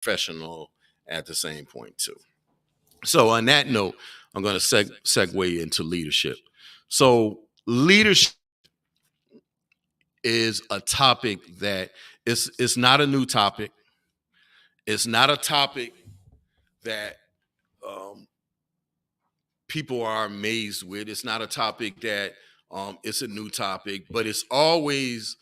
professional at the same point too. So on that note, I'm going to segue into leadership. So leadership is a topic that it's not a new topic. It's not a topic that um, people are amazed with. It's not a topic that it's a new topic, but it's always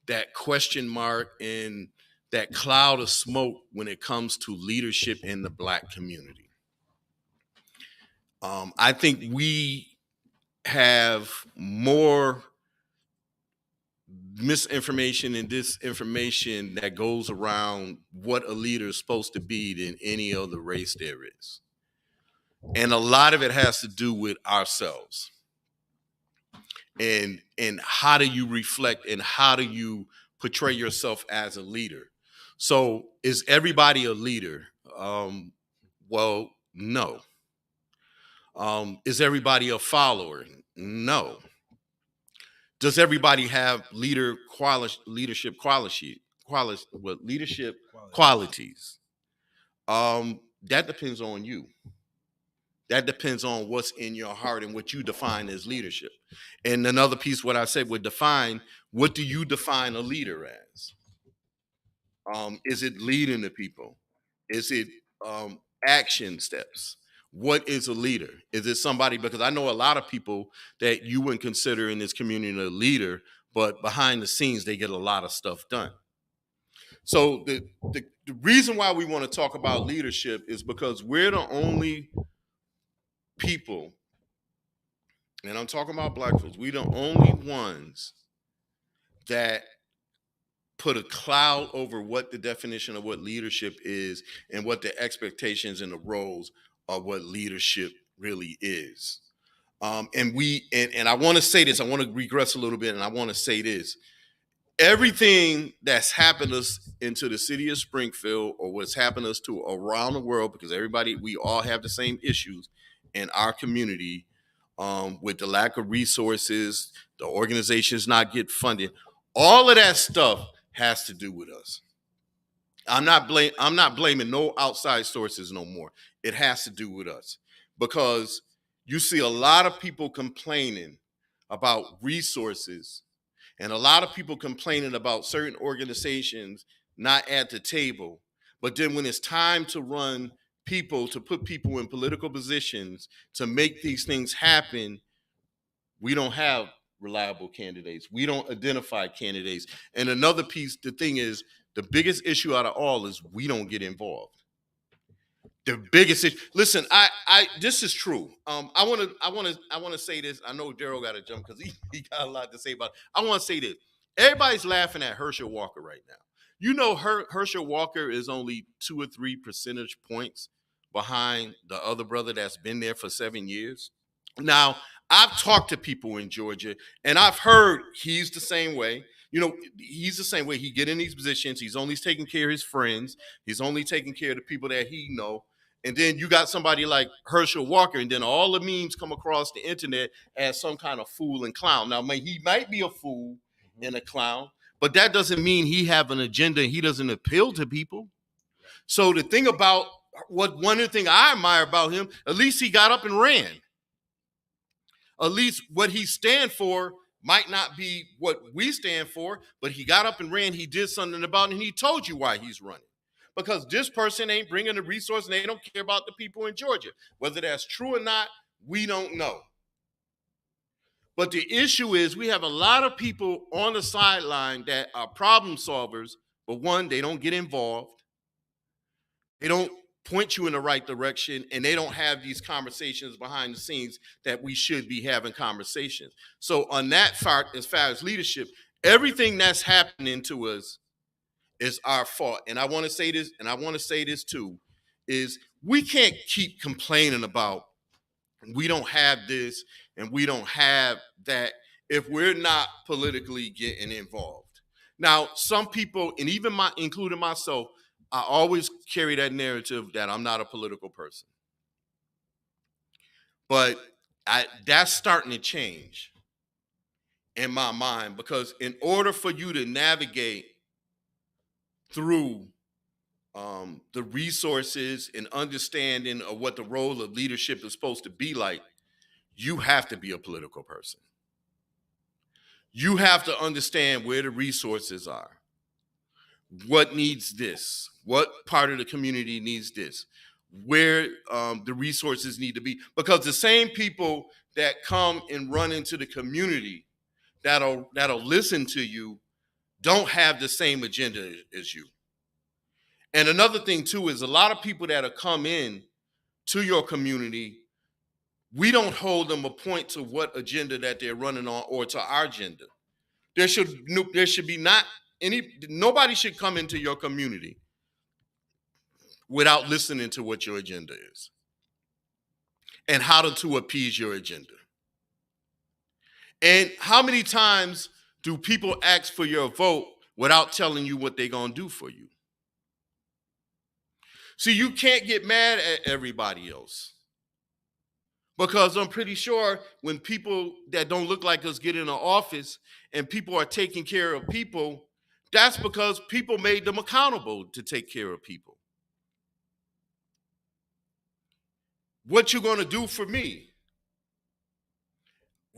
that question mark and that cloud of smoke when it comes to leadership in the Black community. I think we have more misinformation and disinformation that goes around what a leader is supposed to be than any other race there is. And a lot of it has to do with ourselves. And how do you reflect and how do you portray yourself as a leader? So is everybody a leader? Well, no. Is everybody a follower? No. Does everybody have leadership qualities? That depends on you. That depends on what's in your heart and what you define as leadership. And another piece, what I said would define, what do you define a leader as? Is it leading the people? Is it action steps? What is a leader? Is it somebody, because I know a lot of people that you wouldn't consider in this community a leader, but behind the scenes, they get a lot of stuff done. So the reason why we want to talk about leadership is because we're the only people, and I'm talking about Black folks, we're the only ones that put a cloud over what the definition of what leadership is and what the expectations and the roles of what leadership really is. And I want to say this, I want to regress a little bit, and I want to say this. Everything that's happened us into the city of Springfield, or what's happened us to around the world, because everybody, we all have the same issues in our community, with the lack of resources, the organizations not get funded, all of that stuff has to do with us. I'm not blaming no outside sources no more. It has to do with us, because you see a lot of people complaining about resources and a lot of people complaining about certain organizations not at the table. But then when it's time to run people, to put people in political positions to make these things happen, we don't have reliable candidates. We don't identify candidates. And another piece, the thing is, the biggest issue out of all is we don't get involved. The biggest issue. Listen, this is true. I want to say this. I know Daryl got to jump because he got a lot to say about it. I want to say this. Everybody's laughing at Herschel Walker right now. You know, Herschel Walker is only 2 or 3 percentage points behind the other brother that's been there for 7 years. Now, I've talked to people in Georgia, and I've heard he's the same way. You know, he's the same way. He get in these positions. He's only taking care of his friends. He's only taking care of the people that he know. And then you got somebody like Herschel Walker, and then all the memes come across the internet as some kind of fool and clown. Now, he might be a fool and a clown, but that doesn't mean he have an agenda. He doesn't appeal to people. So the thing about one of the things I admire about him, at least he got up and ran. At least what he stand for might not be what we stand for, but he got up and ran. He did something about it, and he told you why he's running. Because this person ain't bringing the resource, and they don't care about the people in Georgia. Whether that's true or not, we don't know. But the issue is we have a lot of people on the sideline that are problem solvers, but one, they don't get involved. They don't point you in the right direction, and they don't have these conversations behind the scenes that we should be having conversations. So on that part, as far as leadership, everything that's happening to us is our fault. And I want to say this, and I want to say this too, is we can't keep complaining about we don't have this and we don't have that if we're not politically getting involved. Now, some people, and even including myself, I always carry that narrative that I'm not a political person. But that's starting to change in my mind, because in order for you to navigate through the resources and understanding of what the role of leadership is supposed to be like, you have to be a political person. You have to understand where the resources are. What needs this? What part of the community needs this? Where the resources need to be. Because the same people that come and run into the community that'll listen to you don't have the same agenda as you. And another thing too is a lot of people that have come in to your community, we don't hold them a point to what agenda that they're running on or to our agenda. There should be not nobody should come into your community without listening to what your agenda is and how to appease your agenda. And how many times do people ask for your vote without telling you what they're going to do for you? See, you can't get mad at everybody else. Because I'm pretty sure when people that don't look like us get in an office and people are taking care of people, that's because people made them accountable to take care of people. What you going to do for me?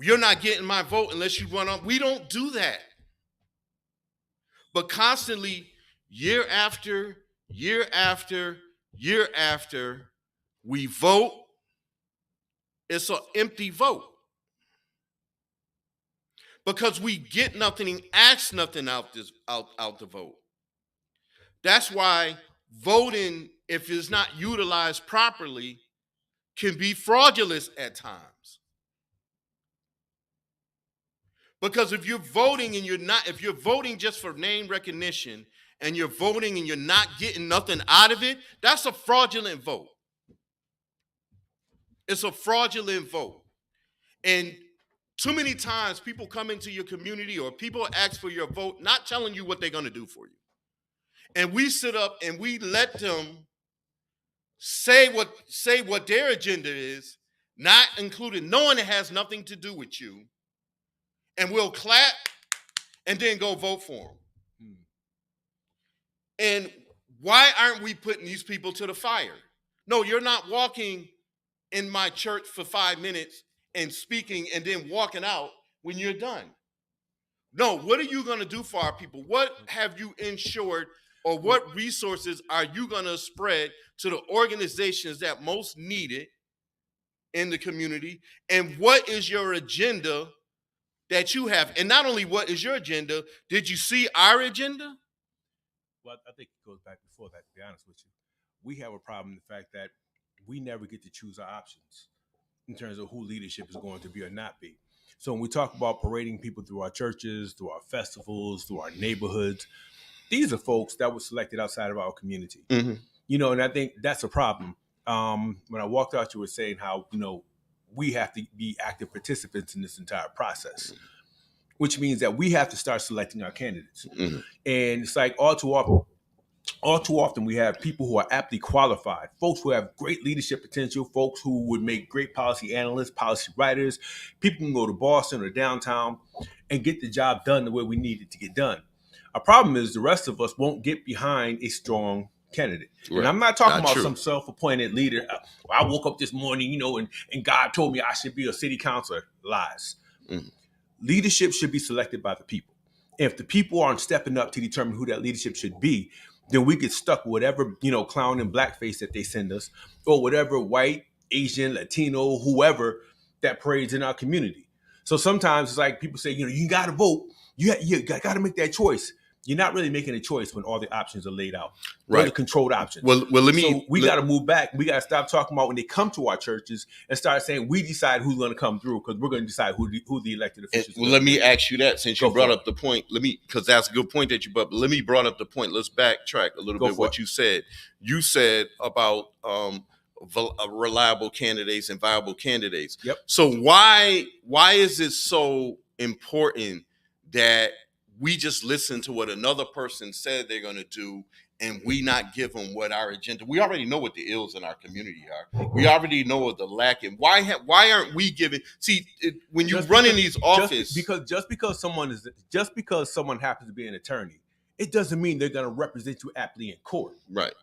You're not getting my vote unless you run on. We don't do that. But constantly, year after year after year after, we vote. It's an empty vote. Because we get nothing and ask nothing out the vote. That's why voting, if it's not utilized properly, can be fraudulent at times. Because if you're voting and if you're voting just for name recognition and you're voting and you're not getting nothing out of it, that's a fraudulent vote. It's a fraudulent vote. And too many times people come into your community or people ask for your vote, not telling you what they're going to do for you. And we sit up and we let them say what their agenda is, not including, knowing it has nothing to do with you. And we'll clap and then go vote for them. And why aren't we putting these people to the fire? No, you're not walking in my church for 5 minutes and speaking and then walking out when you're done. No, what are you going to do for our people? What have you ensured or what resources are you going to spread to the organizations that most need it in the community? And what is your agenda that you have? And not only what is your agenda, did you see our agenda? Well, I think it goes back before that, to be honest with you. We have a problem in the fact that we never get to choose our options in terms of who leadership is going to be or not be. So when we talk about parading people through our churches, through our festivals, through our neighborhoods, these are folks that were selected outside of our community. Mm-hmm. And I think that's a problem. When I walked out, you were saying how, we have to be active participants in this entire process, mm-hmm. which means that we have to start selecting our candidates. Mm-hmm. And it's like all too often we have people who are aptly qualified, folks who have great leadership potential, folks who would make great policy analysts, policy writers. People can go to Boston or downtown and get the job done the way we need it to get done. Our problem is the rest of us won't get behind a strong candidate. Right. And I'm not talking about some self-appointed leader. I woke up this morning, and God told me I should be a city councilor. Lies. Mm. Leadership should be selected by the people. If the people aren't stepping up to determine who that leadership should be, then we get stuck with whatever, clown and blackface that they send us, or whatever white, Asian, Latino, whoever that parades in our community. So sometimes it's like people say, you got to vote. You got to make that choice. You're not really making a choice when all the options are laid out. Right. All the controlled options. Well, we got to move back. We got to stop talking about when they come to our churches and start saying we decide who's going to come through, because we're going to decide who the elected officials. Well, let me ask you that, since you brought up the point. Because that's a good point that you brought up. Let me brought up the point. Let's backtrack a little bit. What you said. You said about reliable candidates and viable candidates. Yep. So why is it so important that we just listen to what another person said they're going to do, and we not give them what our agenda? We already know what the ills in our community are. We already know what the lacking. Why aren't we giving? See, when you run in these offices, just because someone happens to be an attorney, it doesn't mean they're going to represent you aptly in court. Right.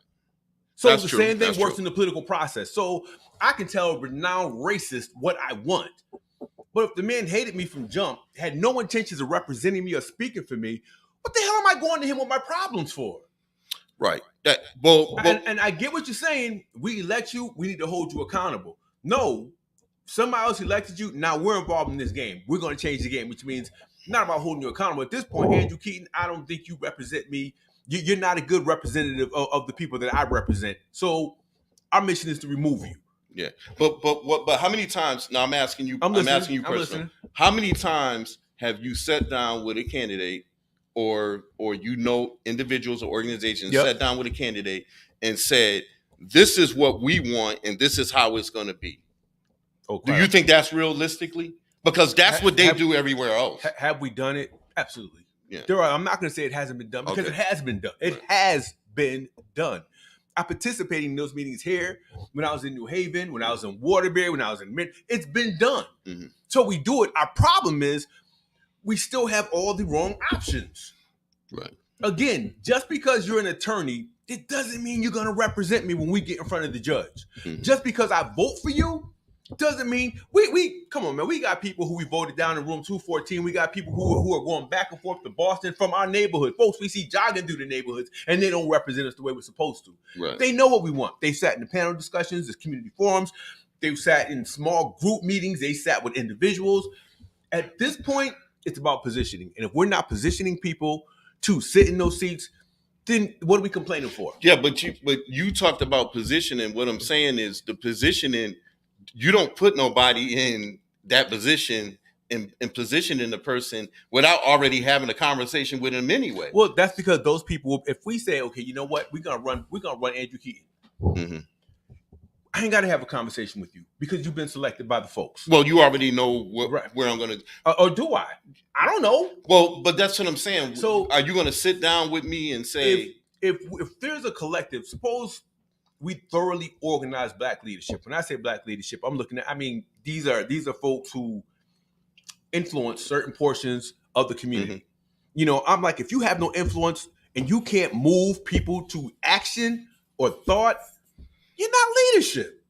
So That's the true. same thing That's works true. in the political process. So I can tell a renowned racist what I want. But if the man hated me from jump, had no intentions of representing me or speaking for me, what the hell am I going to him with my problems for? Right. And I get what you're saying. We elect you, we need to hold you accountable. No, somebody else elected you. Now we're involved in this game. We're going to change the game, which means not about holding you accountable. At this point, Andrew Keaton, I don't think you represent me. You're not a good representative of the people that I represent. So our mission is to remove you. Yeah, but how many times? Now I'm asking you. I'm asking you personally. How many times have you sat down with a candidate, or individuals or organizations sat down with a candidate and said, "This is what we want, and this is how it's going to be"? Do you think that's realistically? Because that's what they do everywhere else. Have we done it? Absolutely. Yeah. I'm not going to say it hasn't been done because it has been done. It has been done. I participated in those meetings here when I was in New Haven, when I was in Waterbury, when I was in Mint. It's been done. Mm-hmm. So we do it. Our problem is we still have all the wrong options. Right. Again, just because you're an attorney, it doesn't mean you're going to represent me when we get in front of the judge. Mm-hmm. Just because I vote for you doesn't mean we come on, man. We got people who we voted down in room 214. We got people who are going back and forth to Boston from our neighborhood. Folks we see jogging through the neighborhoods, and they don't represent us the way we're supposed to. Right. They know what we want. They sat in the panel discussions, there's community forums. They've sat in small group meetings. They sat with individuals. At this point, it's about positioning. And if we're not positioning people to sit in those seats, then what are we complaining for? Yeah, but you talked about positioning. What I'm saying is the positioning. You don't put nobody in that position and positioning the person without already having a conversation with them anyway. Well, that's because those people, if we say, okay, you know what, we're gonna run Andrew Keaton. Mm-hmm. I ain't got to have a conversation with you because you've been selected by the folks. Well, you already know where I'm going to. Or do I? I don't know. Well, but that's what I'm saying. So, are you going to sit down with me and say, if there's a collective, suppose we thoroughly organize Black leadership. When I say Black leadership, I'm looking at, I mean, these are folks who influence certain portions of the community. Mm-hmm. You know, I'm like, if you have no influence and you can't move people to action or thought, you're not leadership.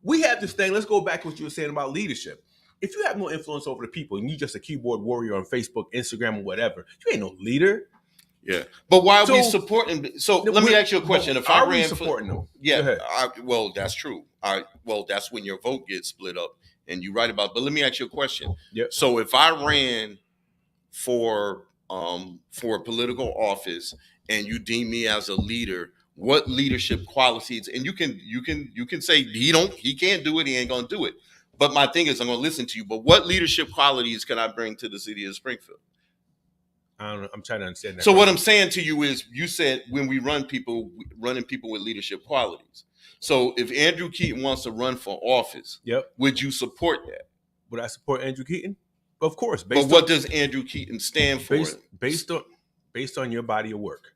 We have this thing. Let's go back to what you were saying about leadership. If you have no influence over the people and you're just a keyboard warrior on Facebook, Instagram, or whatever, you ain't no leader. Yeah, but why are we supporting? So let me ask you a question. If I ran supporting them, yeah, well, that's true. Well, that's when your vote gets split up, and you write about. But let me ask you a question. Yep. So if I ran for a political office and you deem me as a leader, what leadership qualities? And you can say he can't do it. He ain't gonna do it. But my thing is, I'm gonna listen to you. But what leadership qualities can I bring to the city of Springfield? I don't know. I'm trying to understand that. So what I'm saying to you is, you said when we running people with leadership qualities. So if Andrew Keaton wants to run for office, would you support that? Would I support Andrew Keaton? Of course. But what does Andrew Keaton stand for? Based on your body of work.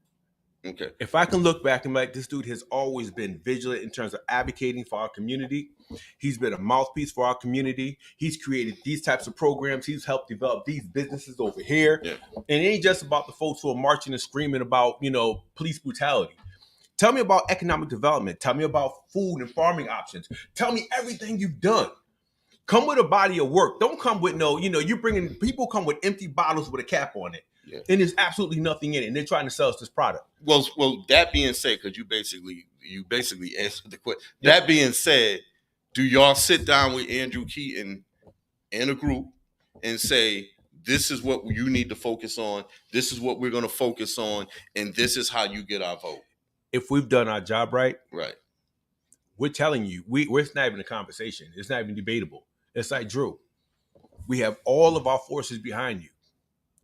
Okay. If I can look back and be like, this dude has always been vigilant in terms of advocating for our community. He's been a mouthpiece for our community. He's created these types of programs. He's helped develop these businesses over here. Yeah. And it ain't just about the folks who are marching and screaming about, police brutality. Tell me about economic development. Tell me about food and farming options. Tell me everything you've done. Come with a body of work. Don't come with people come with empty bottles with a cap on it. Yeah. And there's absolutely nothing in it. And they're trying to sell us this product. Well, that being said, because you basically answered the question. Yeah. That being said, do y'all sit down with Andrew Keaton in a group and say, this is what you need to focus on, this is what we're going to focus on, and this is how you get our vote? If we've done our job right, we're telling you, it's not even a conversation. It's not even debatable. It's like, Drew, we have all of our forces behind you.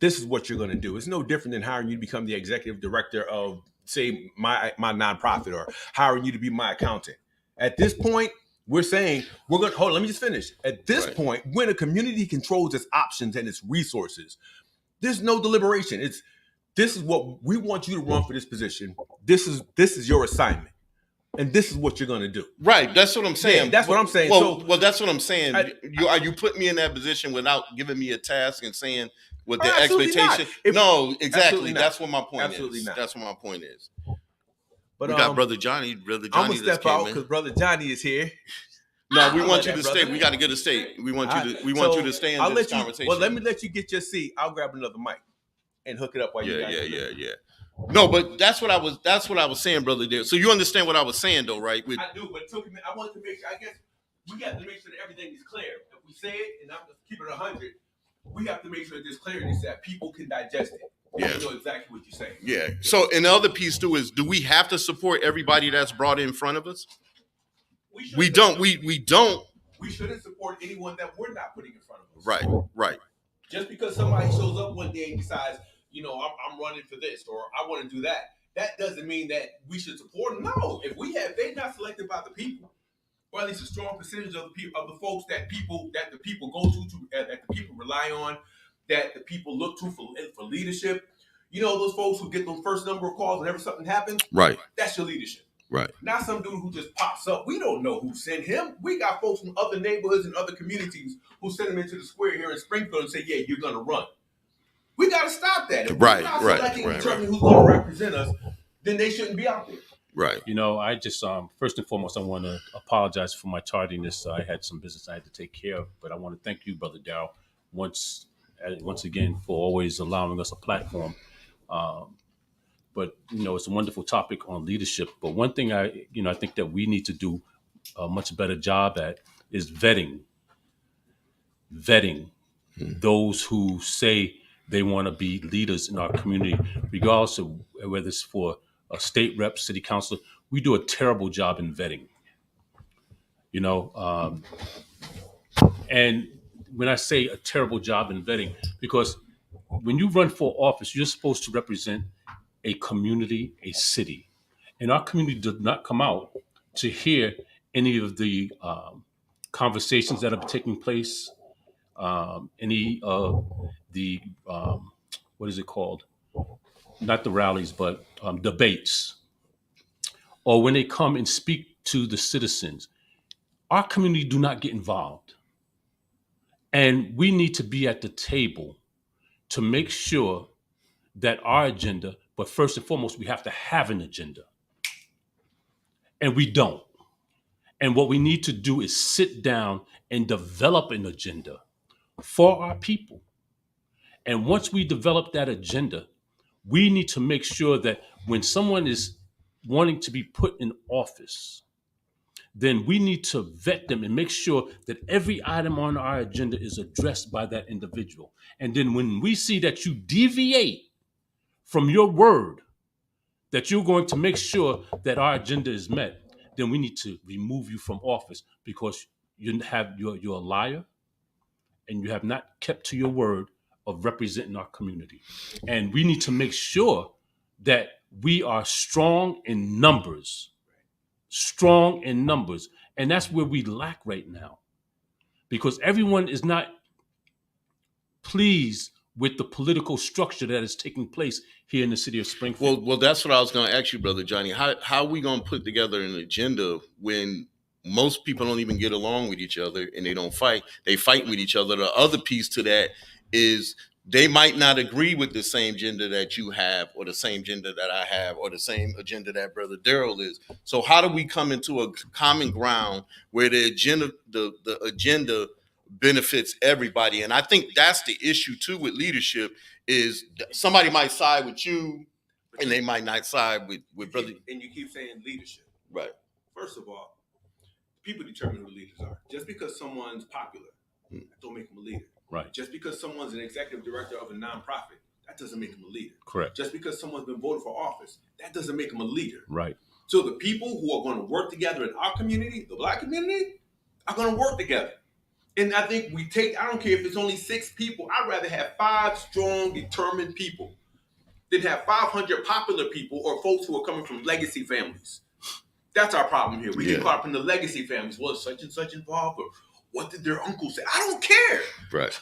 This is what you're going to do. It's no different than hiring you to become the executive director of, say, my nonprofit, or hiring you to be my accountant. At this point, we're saying hold on, let me just finish. At this point, when a community controls its options and its resources, there's no deliberation. This is what we want you to run for this position. This is your assignment. And this is what you're going to do. Right. That's what I'm saying. Yeah, that's what I'm saying. Well, that's what I'm saying. Are you putting me in that position without giving me a task and saying what the expectation? No, exactly. That's what my point is. Not. That's what my point is. But we got Brother Johnny. Brother I'm Johnny gonna step out because Brother Johnny is here. No, we want you to stay. We got to get a stay. We want you to. We want you to stay in this conversation. Well, let me let you get your seat. I'll grab another mic and hook it up while you guys. Yeah. No, but that's what I was saying, brother. There. So you understand what I was saying, though, right? I do, but it took me. I wanted to make sure. I guess we got to make sure that everything is clear. If we say it, and I'm just keep it 100, we have to make sure there's clarity so that people can digest it. Yeah, know exactly what you're saying. Yeah. So, and the other piece too is, do we have to support everybody that's brought in front of us? We don't. We don't. We shouldn't support anyone that we're not putting in front of us. Right. Just because somebody shows up one day and decides, I'm running for this or I want to do that, that doesn't mean that we should support them. No, if they're not selected by the people, or at least a strong percentage of the folks that the people go to that the people rely on, that the people look to for leadership. Those folks who get those first number of calls whenever something happens. Right. That's your leadership. Right. Not some dude who just pops up. We don't know who sent him. We got folks from other neighborhoods and other communities who send him into the square here in Springfield and say, yeah, you're going to run. We got to stop that. If we're not selecting and determining who's going to represent us, then they shouldn't be out there. Right. I just, first and foremost, I want to apologize for my tardiness. I had some business I had to take care of, but I want to thank you, Brother Darrell, once again for always allowing us a platform. But, it's a wonderful topic on leadership. But one thing I think that we need to do a much better job at is vetting those who say they want to be leaders in our community, regardless of whether it's for a state rep, city councilor. We do a terrible job in vetting, and when I say a terrible job in vetting, because when you run for office, you're supposed to represent a community, a city. And our community did not come out to hear any of the conversations that are taking place, any of the, what is it called? Not the rallies, but debates. Or when they come and speak to the citizens. Our community do not get involved. And we need to be at the table to make sure that our agenda, but first and foremost, we have to have an agenda. And we don't. And what we need to do is sit down and develop an agenda for our people. And once we develop that agenda, we need to make sure that when someone is wanting to be put in office, then we need to vet them and make sure that every item on our agenda is addressed by that individual. And then when we see that you deviate from your word, that you're going to make sure that our agenda is met, then we need to remove you from office because you're a liar and you have not kept to your word of representing our community. And we need to make sure that we are strong in numbers. And that's where we lack right now, because everyone is not pleased with the political structure that is taking place here in the city of Springfield. Well, that's what I was going to ask you, Brother Johnny. How are we going to put together an agenda when most people don't even get along with each other and they don't fight? They fight with each other. The other piece to that is they might not agree with the same agenda that you have or the same agenda that I have or the same agenda that Brother Darrell is. So how do we come into a common ground where the agenda benefits everybody? And I think that's the issue too with leadership, is somebody might side with you and they might not side with Brother. And you keep saying leadership. Right. First of all, people determine who leaders are. Just because someone's popular, don't make them a leader. Right. Just because someone's an executive director of a nonprofit, that doesn't make them a leader. Correct. Just because someone's been voted for office, that doesn't make them a leader. Right. So the people who are going to work together in our community, the Black community, are going to work together. And I think I don't care if it's only 6 people. I'd rather have 5 strong, determined people than have 500 popular people or folks who are coming from legacy families. That's our problem here. We get caught up in the legacy families. Well, such and such involved, or what did their uncle say? I don't care. Right.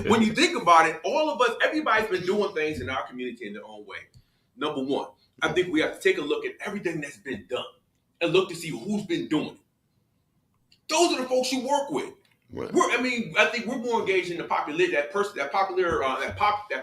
When you think about it, all of us, everybody's been doing things in our community in their own way. Number one, I think we have to take a look at everything that's been done and look to see who's been doing it. Those are the folks you work with. Right. I think we're more engaged in the popularity, that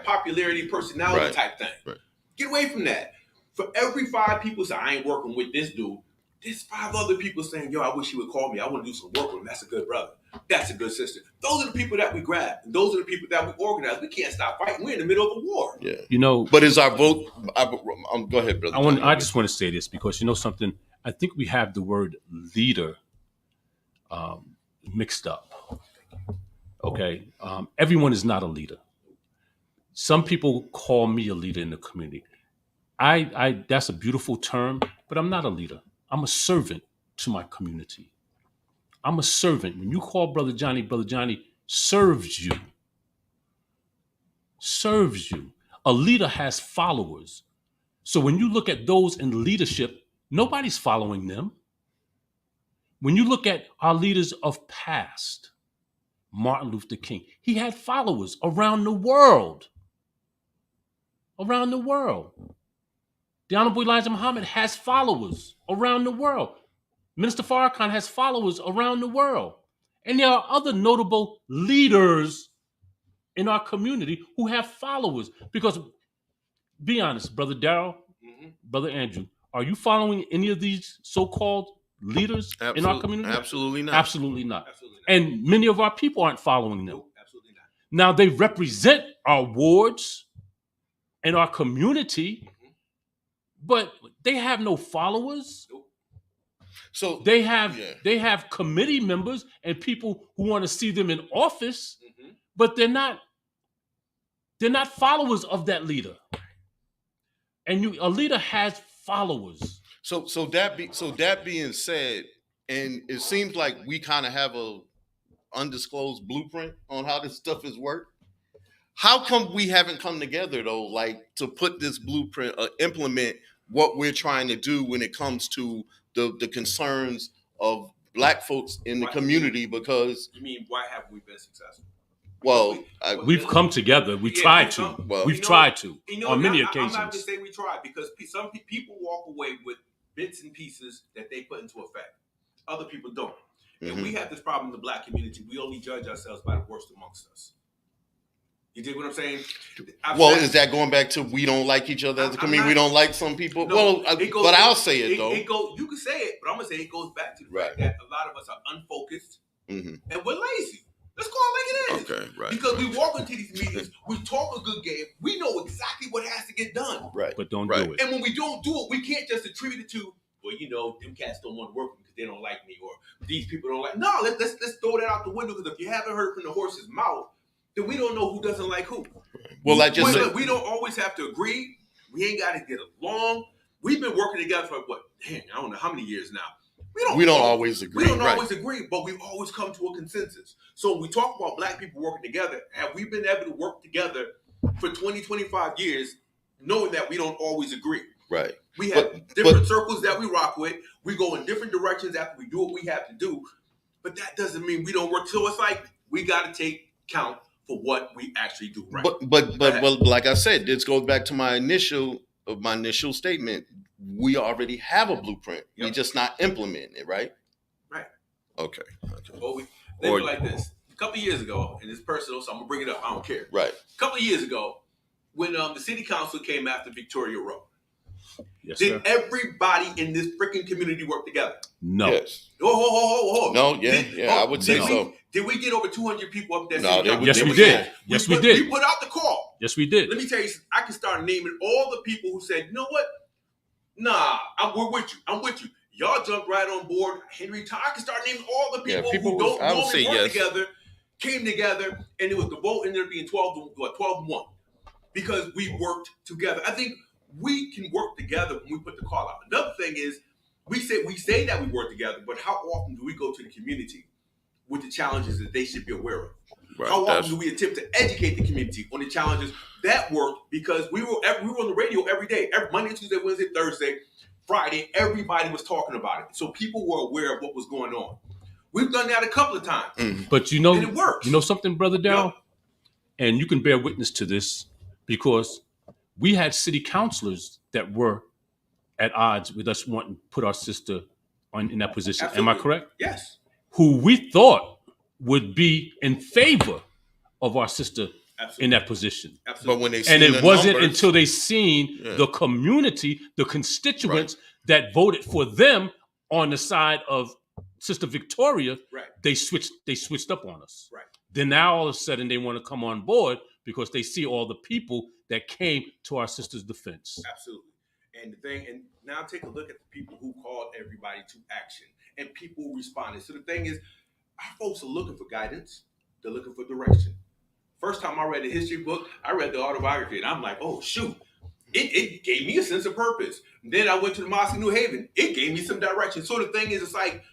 popularity personality type thing. Right. Get away from that. For every 5 people say, I ain't working with this dude, there's 5 other people saying, yo, I wish he would call me. I want to do some work with him. That's a good brother. That's a good sister. Those are the people that we grab. And those are the people that we organize. We can't stop fighting. We're in the middle of a war. Yeah. You know, But is our vote? Go ahead, brother. I just want to say this because you know something. I think we have the word leader mixed up. Okay, everyone is not a leader. Some people call me a leader in the community. I that's a beautiful term, but I'm not a leader. I'm a servant to my community. I'm a servant. When you call Brother Johnnie serves you. Serves you. A leader has followers. So when you look at those in leadership, nobody's following them. When you look at our leaders of past, Martin Luther King, he had followers around the world. Around the world. The Honorable Elijah Muhammad has followers around the world. Minister Farrakhan has followers around the world. And there are other notable leaders in our community who have followers. Because, be honest, Brother Darrell, Brother Andrew, are you following any of these so-called leaders in our community? Absolutely not. Absolutely not. Absolutely not. And many of our people aren't following them. Nope, absolutely not. Now, they represent our wards and our community, but they have no followers. Nope. So they have committee members and people who want to see them in office, but they're not followers of that leader. And a leader has followers. So that being said, and it seems like we kind of have a undisclosed blueprint on how this stuff is worked. How come we haven't come together though, like to put this blueprint or implement what we're trying to do when it comes to the concerns of Black folks in the community? Because you mean why haven't we been successful? Well, we've come together. We've tried to. We've tried to on many occasions. I'm not going to say we tried because some people walk away with bits and pieces that they put into effect. Other people don't. And we have this problem in the Black community. We only judge ourselves by the worst amongst us. You dig what I'm saying? Is that going back to we don't like each other as a community? We don't like some people? No, but I'll say it though. You can say it, but I'm going to say it goes back to the fact that a lot of us are unfocused and we're lazy. Let's call it like it is. Okay, right. Because we walk into these meetings, we talk a good game, we know exactly what has to get done. Right. But don't do it. And when we don't do it, we can't just attribute it to, well, you know, them cats don't want to work because they don't like me, or these people don't like. No, let's throw that out the window, because if you haven't heard from the horse's mouth, then we don't know who doesn't like who. Well, I just said, we don't always have to agree. We ain't got to get along. We've been working together for I don't know how many years now. We don't always agree. We don't always agree, but we've always come to a consensus. So when we talk about Black people working together, and we've been able to work together for 20, 25 years, knowing that we don't always agree. Right. We have different circles that we rock with. We go in different directions after we do what we have to do. But that doesn't mean we don't work. So it's like we got to take count for what we actually do right. But like I said, this goes back to my initial statement. We already have a blueprint. We're just not implementing it, right? Right. Okay. Well, they were like this. A couple of years ago, and it's personal, so I'm going to bring it up. I don't care. Right. A couple of years ago, when the city council came after Victoria Road, did everybody in this freaking community work together? No. Yes. Oh. No, I would say so. Did we get over 200 people up there? Yes, we did. Yes, we did. We put out the call. Yes, we did. Let me tell you, I can start naming all the people who said, you know what? Nah, we're with you. I'm with you. Y'all jumped right on board. Henry Tom. I can start naming all the people who don't normally work together, came together, and it was the vote ended up being 12-1. Because we worked together. I think we can work together when we put the call out. Another thing is, we say that we work together, but how often do we go to the community with the challenges that they should be aware of? Right, how often do we attempt to educate the community on the challenges that work? Because we were on the radio every day, every Monday, Tuesday, Wednesday, Thursday, Friday. Everybody was talking about it, so people were aware of what was going on. We've done that a couple of times, but you know, and it works. You know something, Brother Darrell, and you can bear witness to this because we had city councilors that were at odds with us wanting to put our sister in that position. Absolutely. Am I correct? Yes. Who we thought would be in favor of our sister in that position. But when they and it wasn't numbers, until they seen the community, the constituents that voted for them on the side of Sister Victoria, they switched up on us. Right. Then now all of a sudden they want to come on board because they see all the people that came to our sister's defense. Absolutely. And now take a look at the people who called everybody to action and people who responded. So the thing is, our folks are looking for guidance. They're looking for direction. First time I read the history book, I read the autobiography, and I'm like, oh, shoot. It gave me a sense of purpose. Then I went to the mosque in New Haven. It gave me some direction. So the thing is, it's like,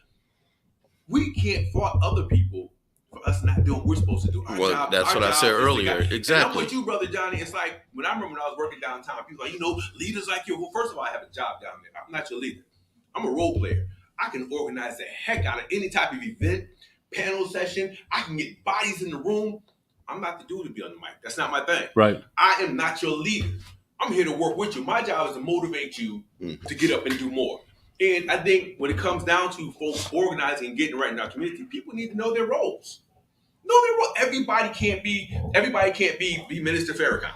we can't fault other people for us not doing what we're supposed to do. That's what I said earlier. Exactly. And I'm with you, Brother Johnnie. It's like, I remember when I was working downtown, people were like, leaders like you. Well, first of all, I have a job down there. I'm not your leader. I'm a role player. I can organize the heck out of any type of event, panel session. I can get bodies in the room. I'm not the dude to be on the mic. That's not my thing. Right. I am not your leader. I'm here to work with you. My job is to motivate you to get up and do more. And I think when it comes down to folks organizing and getting right in our community, people need to know their roles. Know their role. Everybody can't be Minister Farrakhan.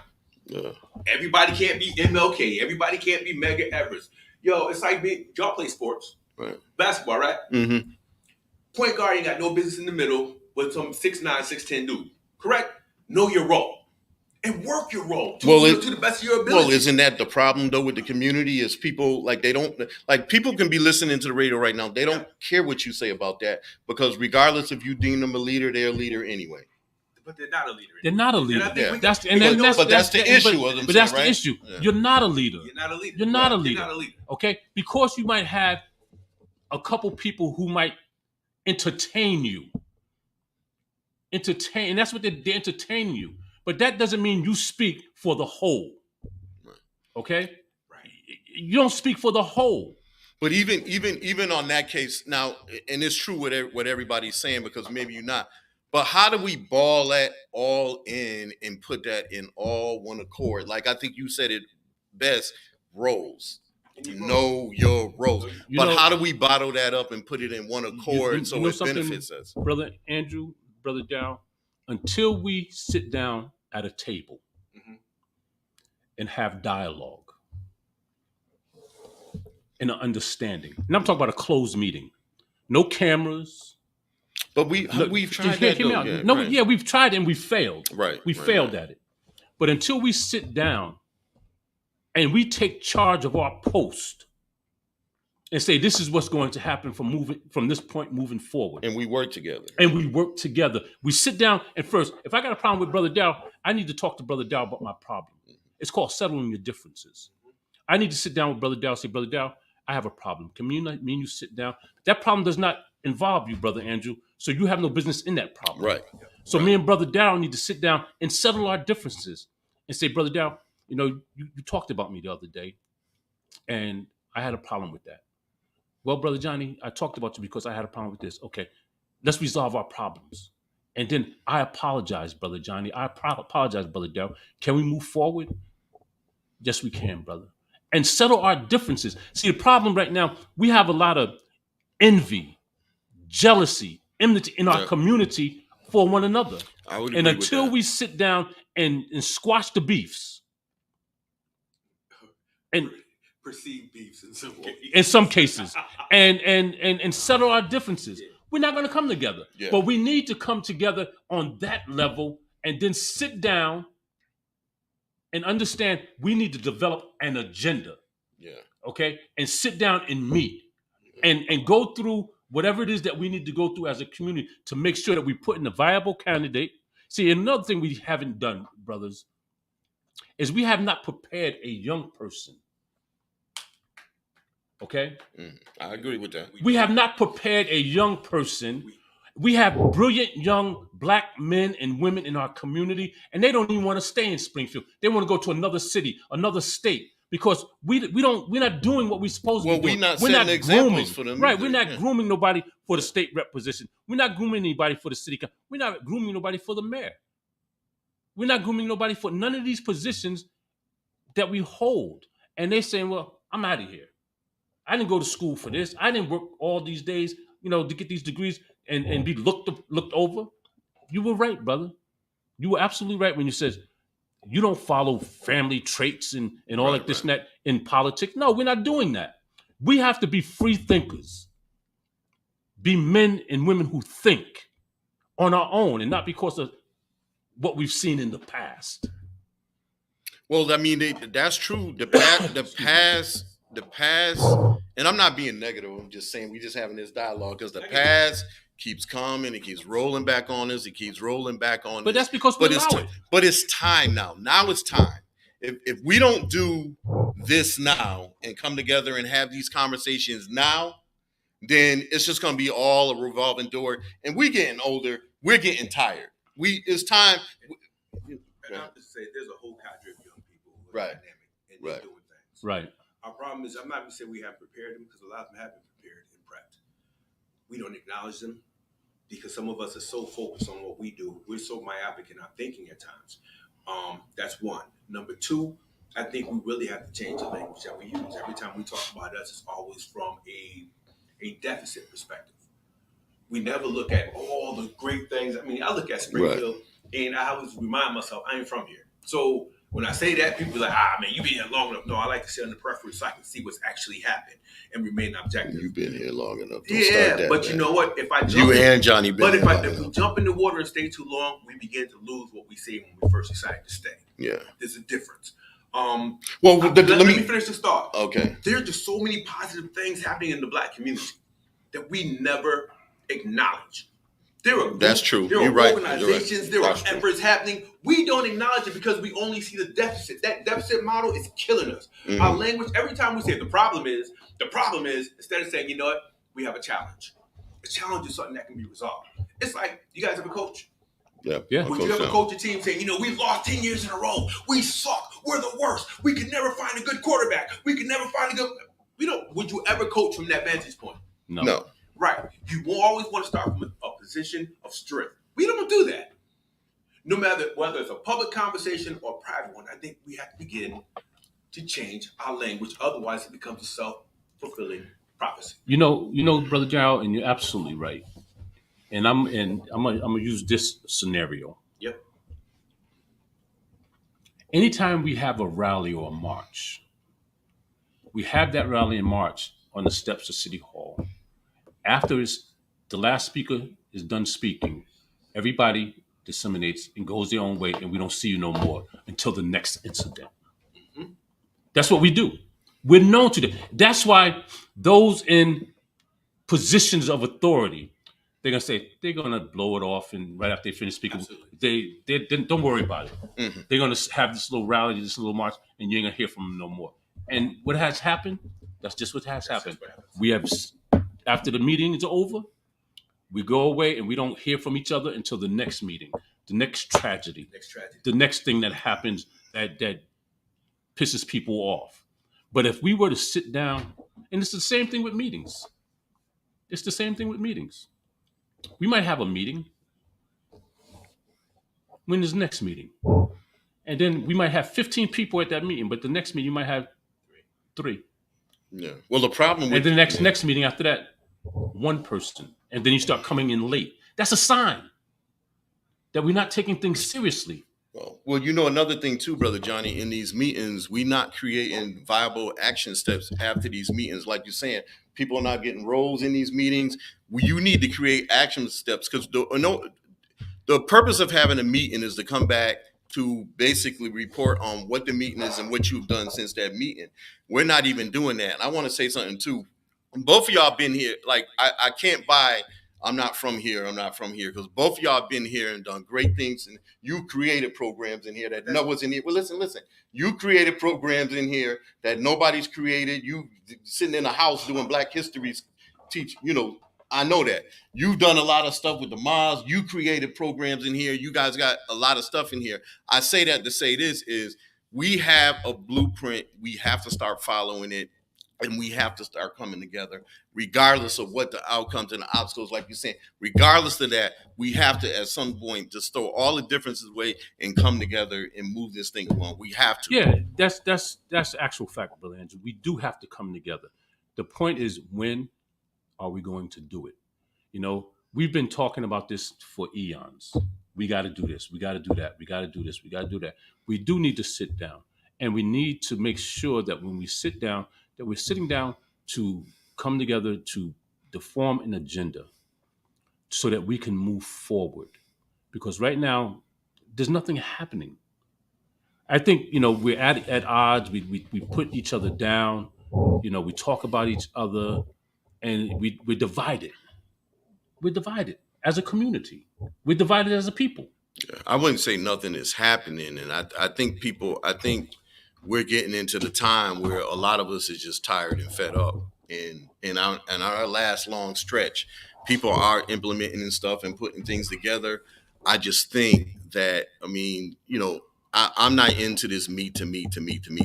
Yeah. Everybody can't be MLK. Everybody can't be Medgar Evers. Yo, it's like y'all play sports. Right. Basketball, right? Mm-hmm. Point guard ain't got no business in the middle with some 6'9", 6'10" dude. Correct? Know your role. And work your role to the best of your ability. Well, isn't that the problem though with the community? Is people people can be listening to the radio right now. They don't care what you say about that because regardless if you deem them a leader, they're a leader anyway. But they're not a leader. They're not a leader. That's the issue. But that's the issue. Yeah. You're not a leader. You're not a leader. You're not a leader. You're not a leader. Okay? Because you might have a couple people who might entertain you. And that's what they entertain you. But that doesn't mean you speak for the whole. Okay? Right. You don't speak for the whole. But even on that case now, and it's true what everybody's saying because maybe you're not. But how do we ball that all in and put that in all one accord? Like I think you said it best, roles. Know your roles. But how do we bottle that up and put it in one accord so it benefits us? Brother Andrew, Brother Dow, until we sit down at a table and have dialogue and an understanding. And I'm talking about a closed meeting. No cameras. But we've tried that. Hear me out. We've tried and we failed. We failed at it. But until we sit down and we take charge of our post and say this is what's going to happen from this point moving forward. And we work together. We sit down and first, if I got a problem with Brother Dow, I need to talk to Brother Dow about my problem. It's called settling your differences. I need to sit down with Brother Dow and say, Brother Dow, I have a problem. Can me and you sit down? That problem does not involve you, Brother Andrew, so you have no business in that problem. Right. So me and Brother Dow need to sit down and settle our differences and say, Brother Dow, you talked about me the other day and I had a problem with that. Well, Brother Johnnie, I talked about you because I had a problem with this. Okay, let's resolve our problems. And then I apologize, Brother Johnnie. I apologize, Brother Dow. Can we move forward? Yes, we can, brother. And settle our differences. See, the problem right now, we have a lot of envy, jealousy, enmity in our community for one another. I would agree and until with that. we sit down and squash the beefs, and perceived beefs in some cases, and settle our differences, we're not going to come together. Yeah. But we need to come together on that level and then sit down and understand we need to develop an agenda. Yeah. Okay? And sit down and meet and go through whatever it is that we need to go through as a community to make sure that we put in a viable candidate. See, another thing we haven't done, brothers, is we have not prepared a young person. Okay? I agree with that. We have not prepared a young person. We have brilliant young black men and women in our community, and they don't even want to stay in Springfield. They want to go to another city, another state, because we're not doing what we're supposed to be doing. We're not examples for them. Right, either. we're not grooming nobody for the state rep position. We're not grooming anybody for the city council. We're not grooming nobody for the mayor. We're not grooming nobody for none of these positions that we hold. And they're saying, well, I'm out of here. I didn't go to school for this. I didn't work all these days, to get these degrees and be looked over. You were right, brother. You were absolutely right when you said you don't follow family traits and all Right, like this right. and that in politics. No, we're not doing that. We have to be free thinkers, be men and women who think on our own and not because of what we've seen in the past. Well, I mean, that's true. The past, and I'm not being negative. I'm just saying we just having this dialogue because the past keeps coming. It keeps rolling back on us. It keeps rolling back on us. But that's because we allow it. But it's time now. Now it's time. If we don't do this now and come together and have these conversations now, then it's just going to be all a revolving door. And we're getting older. We're getting tired. It's time. And I'm just saying, there's a whole cadre of young people who are Right. dynamic and they're doing things. Right. Our problem is, I'm not going to say we haven't prepared them because a lot of them have been prepared and prepped. We don't acknowledge them because some of us are so focused on what we do. We're so myopic in our thinking at times. That's one. Number two, I think we really have to change the language that we use. Every time we talk about us, it's always from a deficit perspective. We never look at all the great things. I mean, I look at Springfield and I always remind myself, I ain't from here. So when I say that, people are like, man, you've been here long enough. No, I like to sit on the periphery so I can see what's actually happened and remain objective. You've been here long enough. Don't start that, but man. You know what? If I jump and Johnnie been if we jump in the water and stay too long, we begin to lose what we say when we first decided to stay. Yeah. There's a difference. Let me finish this thought. Okay. There's just so many positive things happening in the Black community that we never acknowledge. That's true. There are organizations, there are efforts happening. We don't acknowledge it because we only see the deficit. That deficit model is killing us. Mm-hmm. Our language, every time we say the problem is, instead of saying, you know what, we have a challenge. A challenge is something that can be resolved. It's like, you guys have a coach? Yeah. Would you ever coach a team saying, you know, we lost 10 years in a row. We suck. We're the worst. We could never find a good quarterback. We could never find a good... Would you ever coach from that vantage point? No. Right. You will always want to start from a position of strength. We don't do that. No matter whether it's a public conversation or a private one, I think we have to begin to change our language. Otherwise, it becomes a self-fulfilling prophecy. You know, Brother Gerald, and you're absolutely right. And I'm gonna use this scenario. Yep. Anytime we have a rally or a march, we have that rally and march on the steps of City Hall. After the last speaker is done speaking, everybody disseminates and goes their own way, and we don't see you no more until the next incident. Mm-hmm. That's what we do. We're known to do. That's why those in positions of authority, they're gonna say they're gonna blow it off, and right after they finish speaking, they don't worry about it. Mm-hmm. They're gonna have this little rally, this little march, and you ain't gonna hear from them no more. And what has happened? That's just what has happened. We have. After the meeting is over, we go away and we don't hear from each other until the next meeting, the next tragedy, the next thing that happens that pisses people off. But if we were to sit down, and it's the same thing with meetings. It's the same thing with meetings. We might have a meeting. When is the next meeting? And then we might have 15 people at that meeting, but the next meeting you might have 3. Yeah. Well, the problem with... And the next meeting after that, 1 person, and then you start coming in late. That's a sign that we're not taking things seriously. Well, you know, another thing too, Brother Johnnie, in these meetings, we not creating viable action steps after these meetings. Like you're saying, people are not getting roles in these meetings. You need to create action steps because the purpose of having a meeting is to come back to basically report on what the meeting is and what you've done since that meeting. We're not even doing that. And I want to say something too. Both of y'all been here. Like, I can't buy, I'm not from here, because both of y'all been here and done great things. And you created programs in here that no one's in here. Well, listen. You created programs in here that nobody's created. You sitting in a house doing Black History teach, I know that. You've done a lot of stuff with the mosques. You created programs in here. You guys got a lot of stuff in here. I say that to say this is we have a blueprint. We have to start following it. And we have to start coming together, regardless of what the outcomes and the obstacles, like you're saying. Regardless of that, we have to, at some point, just throw all the differences away and come together and move this thing along. We have to. Yeah, that's actual fact, Brother Andrew. We do have to come together. The point is, when are we going to do it? We've been talking about this for eons. we got to do this, we got to do that, we got to do this, we got to do that. We do need to sit down, and we need to make sure that when we sit down, that we're sitting down to come together to form an agenda so that we can move forward. Because right now, there's nothing happening. I think, we're at odds. We put each other down. We talk about each other, and we're divided. We're divided as a community. We're divided as a people. I wouldn't say nothing is happening, and I think we're getting into the time where a lot of us is just tired and fed up. And in our last long stretch, people are implementing and stuff and putting things together. I just think that, I'm not into this me to me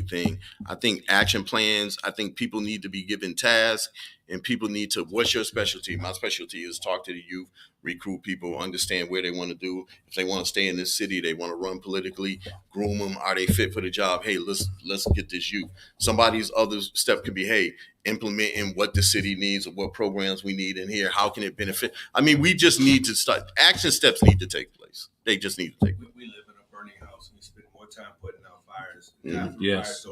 thing. I think action plans, I think people need to be given tasks, and people need to, what's your specialty? My specialty is talk to the youth, recruit people, understand where they want to do. If they want to stay in this city, they want to run politically, groom them. Are they fit for the job? Hey, let's get this youth. Somebody's other step could be, hey, implementing what the city needs or what programs we need in here. How can it benefit? I mean, we just need to start. Action steps need to take place. They just need to take place. We live in a burning house, and we spend more time putting out fires. Yes.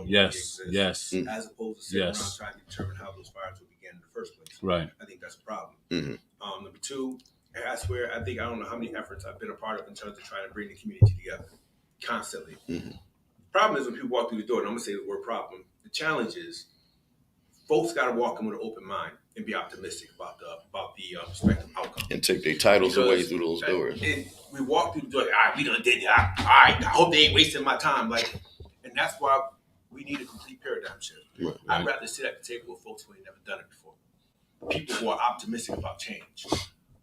As opposed to sitting around trying to determine how those fires will begin in the first place. Right. I think that's a problem. Number two, I swear, I don't know how many efforts I've been a part of in terms of trying to bring the community together constantly. Problem is when people walk through the door, and I'm going to say the word problem, the challenge is folks got to walk in with an open mind and be optimistic about the prospective outcome. And take their titles away through those doors. And we walk through the door, all right, we done did it. All right, I hope they ain't wasting my time. And that's why we need a complete paradigm shift. Right. I'd rather sit at the table with folks who ain't never done it before. People who are optimistic about change.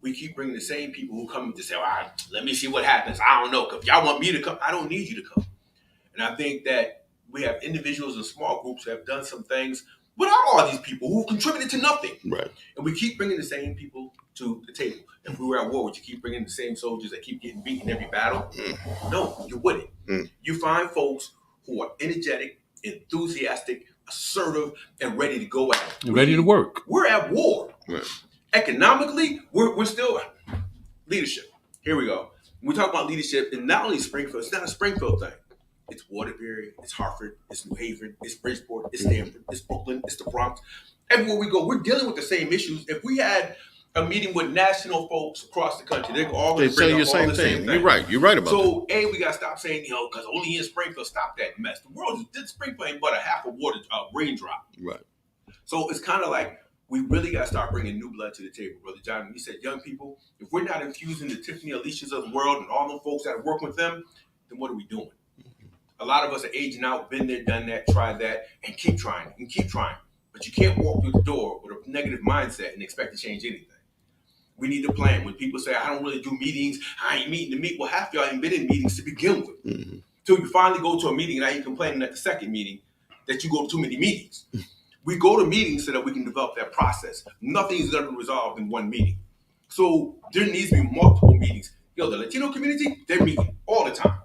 We keep bringing the same people who come to say, all right, let me see what happens. I don't know. If y'all want me to come, I don't need you to come. And I think that we have individuals and small groups who have done some things without all these people who've contributed to nothing. Right. And we keep bringing the same people to the table. If we were at war, would you keep bringing the same soldiers that keep getting beaten in every battle? No, you wouldn't. You find folks who are energetic, enthusiastic, assertive, and ready to go at it. Ready to work. We're at war. Right. Economically, we're still leadership. Here we go. When we talk about leadership, and not only Springfield, it's not a Springfield thing. It's Waterbury, it's Hartford, it's New Haven, it's Bridgeport, it's Stamford, it's Brooklyn, it's the Bronx. Everywhere we go, we're dealing with the same issues. If we had a meeting with national folks across the country, they're all going to bring up all the same thing. You're right. You're right about that. So, we got to stop saying, because only in Springfield, stop that mess. The world is Springfield ain't but a half a raindrop. Right. So it's kind of like we really got to start bringing new blood to the table, Brother John. You said young people, if we're not infusing the Tiffany Alicias of the world and all the folks that are working with them, then what are we doing? A lot of us are aging out, been there, done that, tried that, and keep trying and keep trying. But you can't walk through the door with a negative mindset and expect to change anything. We need to plan. When people say, I don't really do meetings, I ain't meeting to meet. Well, half y'all ain't been in meetings to begin with. So you finally go to a meeting, and I ain't complaining at the second meeting that you go to too many meetings. We go to meetings so that we can develop that process. Nothing is going to be resolved in one meeting. So there needs to be multiple meetings. The Latino community, they're meeting all the time.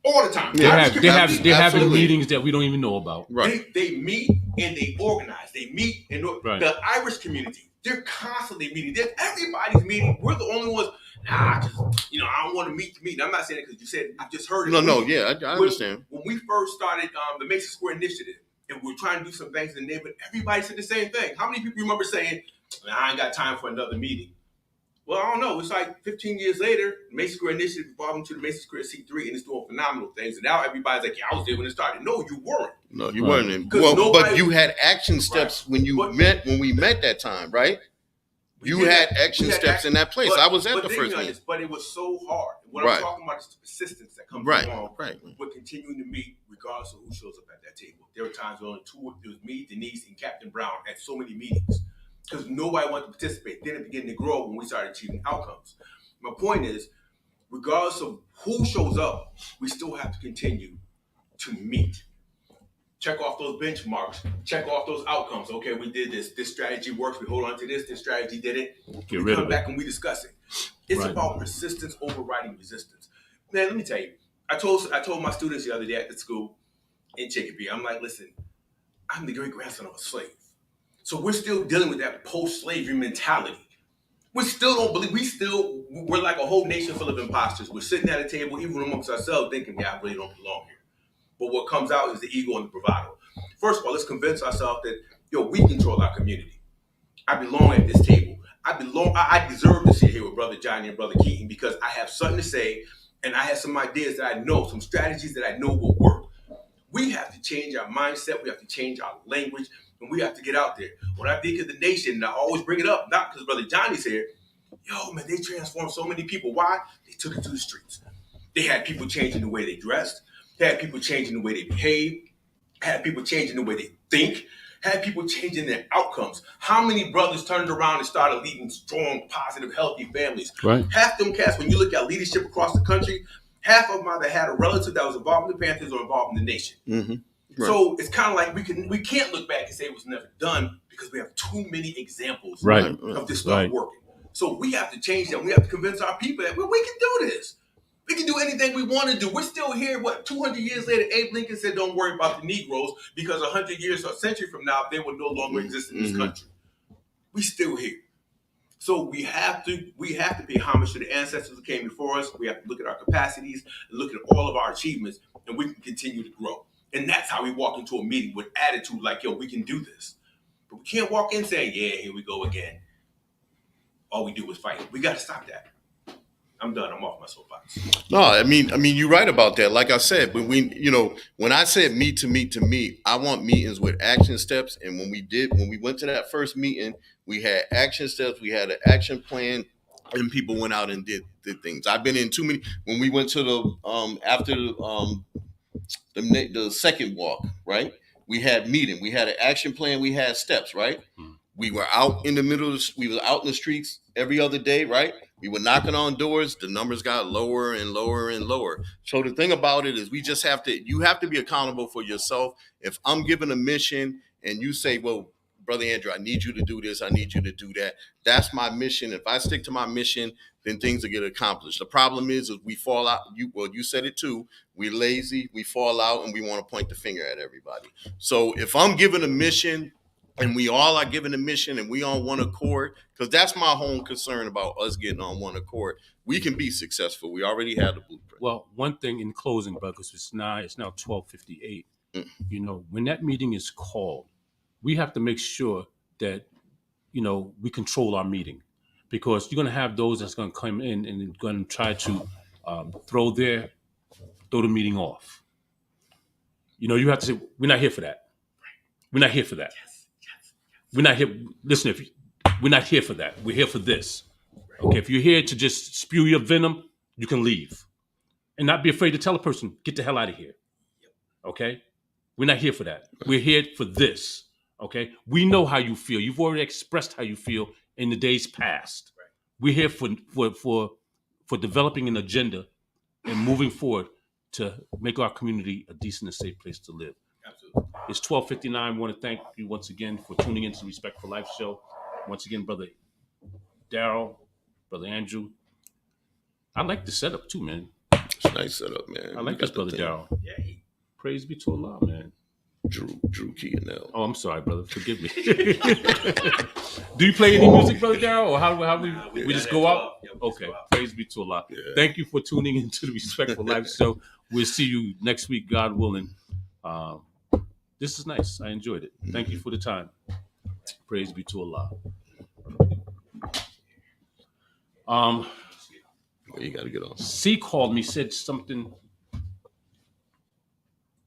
All the time. They're having meetings that we don't even know about. Right. They meet and they organize. They meet and right. The Irish community, they're constantly meeting. Everybody's meeting. We're the only ones. I don't want to meet to meet. I'm not saying it because you said I just heard it. I understand. When we first started the Mason Square Initiative, and we were trying to do some things in the neighborhood, everybody said the same thing. How many people remember saying, I ain't got time for another meeting? Well, I don't know. It's like 15 years later, the Mason Square Initiative evolved into the Mason Square C3, and it's doing phenomenal things. And now everybody's like, I was there when it started. No, you weren't. No, you weren't. Well, but you had action steps when we met that time, right? You had action steps in that place. I was at the first meeting. But it was so hard. What I'm talking about is the persistence that comes along with continuing to meet regardless of who shows up at that table. There were times when only two, it was me, Denise, and Captain Brown at so many meetings because nobody wanted to participate. Then it began to grow when we started achieving outcomes. My point is, regardless of who shows up, we still have to continue to meet. Check off those benchmarks. Check off those outcomes. Okay, we did this. This strategy works. We hold on to this. This strategy didn't. We come back and we discuss it. It's about persistence overriding resistance. Man, let me tell you. I told my students the other day at the school in Chicopee, I'm like, listen, I'm the great grandson of a slave. So we're still dealing with that post-slavery mentality. We still don't believe. We're like a whole nation full of imposters. We're sitting at a table, even amongst ourselves, thinking, "Yeah, I really don't belong here." But what comes out is the ego and the bravado. First of all, let's convince ourselves that we control our community. I belong at this table. I deserve to sit here with Brother Johnnie and Brother Keaton because I have something to say, and I have some ideas that I know, some strategies that I know will work. We have to change our mindset. We have to change our language, and we have to get out there. When I think of the nation, and I always bring it up, not because Brother Johnnie's here. Yo, man, they transformed so many people. Why? They took it to the streets. They had people changing the way they dressed. They had people changing the way they behave. Had people changing the way they think. Had people changing their outcomes. How many brothers turned around and started leading strong, positive, healthy families? Right. Half them cats, when you look at leadership across the country, half of them either had a relative that was involved in the Panthers or involved in the nation. Mm-hmm. Right. So it's kind of like we can't look back and say it was never done because we have too many examples of this stuff working. So we have to change that. We have to convince our people that we can do this. We can do anything we want to do. We're still here. 200 years later, Abe Lincoln said, "Don't worry about the Negroes because 100 years or a century from now, they will no longer exist in this country." We're still here. So we have to pay homage to the ancestors who came before us. We have to look at our capacities and look at all of our achievements, and we can continue to grow. And that's how we walk into a meeting with attitude like, "Yo, we can do this." But we can't walk in saying, "Yeah, here we go again." All we do is fight. We got to stop that. I'm done. I'm off my soapbox. No, I mean, you're right about that. Like I said, but when I said meet to meet, I want meetings with action steps. And when we went to that first meeting, we had action steps, we had an action plan, and people went out and did things. I've been in too many. When we went to the after the second walk, right? We had meeting, we had an action plan, we had steps, right? We were out in the middle of we were out in the streets every other day, right? We were knocking on doors. The numbers got lower and lower and lower. So the thing about it is you have to be accountable for yourself. If I'm given a mission and you say, "Well, Brother Andrew, I need you to do this, I need you to do that," that's my mission. If I stick to my mission, then things will get accomplished. The problem is we fall out. You said it too. We're lazy, we fall out, and we want to point the finger at everybody. So if I'm given a mission, and we all are given a mission and we on one accord, because that's my whole concern about us getting on one accord. We can be successful. We already had the blueprint. Well, one thing in closing, because it's now 12:58. When that meeting is called, we have to make sure that, we control our meeting, because you're going to have those that's going to come in and going to try to throw the meeting off. You have to say, "We're not here for that. We're not here for that. We're not here. Listen, we're not here for that. We're here for this." Okay, if you're here to just spew your venom, you can leave. And not be afraid to tell a person, "Get the hell out of here." Okay? We're not here for that. We're here for this. Okay? We know how you feel. You've already expressed how you feel in the days past. We're here for developing an agenda and moving forward to make our community a decent and safe place to live. Absolutely. It's 12:59. I want to thank you once again for tuning into the Respect for Life show. Once again, Brother Daryl, Brother Andrew. I like the setup too, man. It's a nice setup, man. I like this, Brother Daryl. Yeah. Praise be to Allah, man. Drew Keaton. Oh, I'm sorry, brother. Forgive me. Do you play any music, Brother Daryl, or how we just go out? Okay. Praise be to Allah. Yeah. Thank you for tuning into the Respect for Life show. We'll see you next week, God willing. This is nice. I enjoyed it. Thank you for the time. Praise be to Allah. You got to get on. C called me, said something